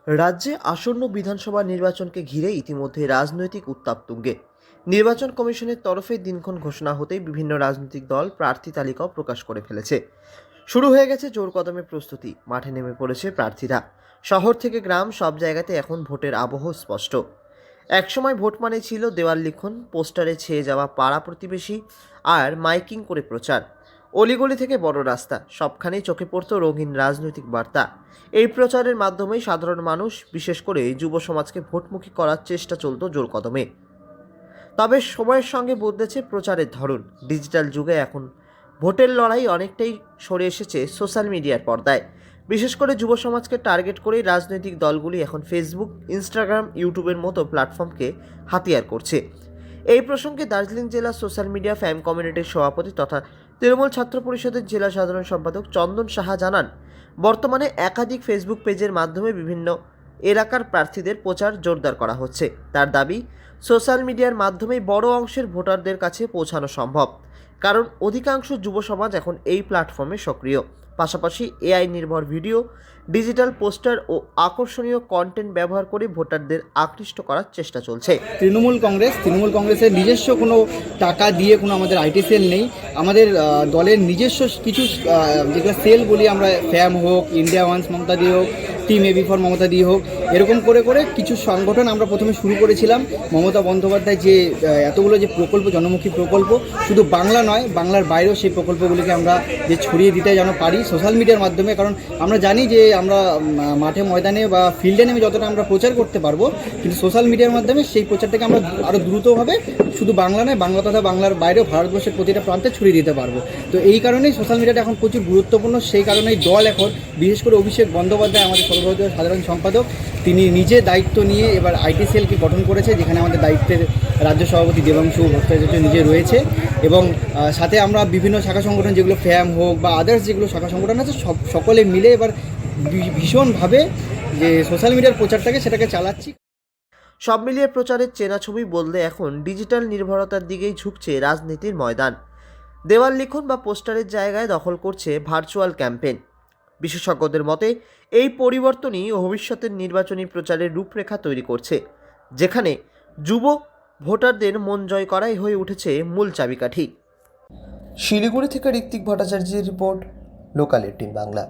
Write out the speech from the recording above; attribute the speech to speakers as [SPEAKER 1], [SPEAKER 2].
[SPEAKER 1] রাজ্যে আসন্ন বিধানসভা নির্বাচনকে ঘিরে ইতিমধ্যে রাজনৈতিক উত্তাপ তুঙ্গে। নির্বাচন কমিশনের তরফে দিনক্ষণ ঘোষণা হতেই বিভিন্ন রাজনৈতিক দল প্রার্থী তালিকাও প্রকাশ করে ফেলেছে। শুরু হয়ে গেছে জোর কদমে প্রস্তুতি, মাঠে নেমে পড়েছে প্রার্থীরা। শহর থেকে গ্রাম সব জায়গাতে এখন ভোটের আবহ স্পষ্ট। একসময় ভোট মানে ছিল দেওয়াল লিখন, পোস্টারে ছেয়ে যাওয়া পাড়া প্রতিবেশী আর মাইকিং করে প্রচার। অলিগলি থেকে বড় রাস্তা, সবখানেই চোখে পড়তো রঙিন রাজনৈতিক বার্তা। এই প্রচারের মাধ্যমেই সাধারণ মানুষ, বিশেষ করে যুব সমাজকে ভোটমুখী করার চেষ্টা চলত জোর কদমে। তবে সময়ের সঙ্গে বদলেছে প্রচারের ধরন। ডিজিটাল যুগে এখন ভোটের লড়াই অনেকটাই সরে এসেছে সোশ্যাল মিডিয়ার পর্দায়। বিশেষ করে যুব সমাজকে টার্গেট করেই রাজনৈতিক দলগুলি এখন ফেসবুক, ইনস্টাগ্রাম, ইউটিউবের মতো প্ল্যাটফর্মকে হাতিয়ার করছে। এই প্রসঙ্গে দার্জিলিং জেলা সোশ্যাল মিডিয়া ফ্যান কমিউনিটির সভাপতি তথা তৃণমূল ছাত্র পরিষদের জেলা সাধারণ সম্পাদক চন্দন সাহা জানান, বর্তমানে একাধিক ফেসবুক পেজের মাধ্যমে বিভিন্ন এলাকার প্রার্থীদের প্রচার জোরদার করা হচ্ছে। তার দাবি, সোশ্যাল মিডিয়ার মাধ্যমেই বড় অংশের ভোটারদের কাছে পৌঁছানো সম্ভব, কারণ অধিকাংশ যুব সমাজ এখন এই প্ল্যাটফর্মে সক্রিয়। পাশাপাশি এআই নির্ভর ভিডিও, ডিজিটাল পোস্টার ও আকর্ষণীয় কন্টেন্ট ব্যবহার করে ভোটারদের আকৃষ্ট করার চেষ্টা চলছে।
[SPEAKER 2] তৃণমূল কংগ্রেসের নিজস্ব কোনো টাকা দিয়ে কোনো আমাদের আইটি সেল নেই। আমাদের দলের নিজস্ব কিছু যেগুলো সেল বলি আমরা, ফ্যাম হোক, ইন্ডিয়া ওয়ান্স মমতা দিয়ে হোক, টিম এবি ফর মমতা দিয়ে হোক, এরকম করে করে কিছু সংগঠন আমরা প্রথমে শুরু করেছিলাম। মমতা বন্দ্যোপাধ্যায় যে এতগুলো যে প্রকল্প, জনমুখী প্রকল্প, শুধু বাংলা নয়, বাংলার বাইরেও সেই প্রকল্পগুলিকে আমরা যে ছড়িয়ে দিতে যেন পারি সোশ্যাল মিডিয়ার মাধ্যমে। কারণ আমরা জানি যে আমরা মাঠে ময়দানে বা ফিল্ডে নেমে যতটা আমরা প্রচার করতে পারবো, কিন্তু সোশ্যাল মিডিয়ার মাধ্যমে সেই প্রচারটাকে আমরা আরও দ্রুতভাবে শুধু বাংলা নয়, বাংলা তথা বাংলার বাইরেও ভারতবর্ষের প্রতিটা প্রান্তে ছড়িয়ে দিতে পারবো। তো এই কারণেই সোশ্যাল মিডিয়াটা এখন প্রচুর গুরুত্বপূর্ণ। সেই কারণেই দল এখন, বিশেষ করে অভিষেক বন্দ্যোপাধ্যায় আমাদের সর্বভারতীয় সাধারণ সম্পাদক, তিনি নিজে দায়িত্ব নিয়ে এবার আইটি সেলকে গঠন করেছে, যেখানে আমাদের দায়িত্বের রাজ্য সভাপতি দেবাংশু ভট্টাচার্য নিজে রয়েছে। এবং সাথে আমরা বিভিন্ন শাখা সংগঠন, যেগুলো ফ্যাম হোক বা আদার্স যেগুলো শাখা সংগঠন আছে, সকলে মিলে এবার ভীষণভাবে যে সোশ্যাল মিডিয়ার প্রচারটাকে সেটাকে চালাচ্ছি।
[SPEAKER 1] সব মিলিয়ে প্রচারের চেনা ছবি বদলে এখন ডিজিটাল নির্ভরতার দিকেই ঝুঁকছে রাজনীতির ময়দান। দেওয়াল লিখন বা পোস্টারের জায়গায় দখল করছে ভার্চুয়াল ক্যাম্পেইন। বিশেষজ্ঞদের মতে এই পরিবর্তনই ভবিষ্যতের নির্বাচনী প্রচারের রূপরেখা তৈরি করছে, যেখানে যুব ভোটারদের মন জয় করাই হয়ে উঠেছে মূল চাবিকাঠি। শিলিগুড়ি থেকে ঋত্বিক ভট্টাচার্যের রিপোর্ট, লোকাল 18 বাংলা।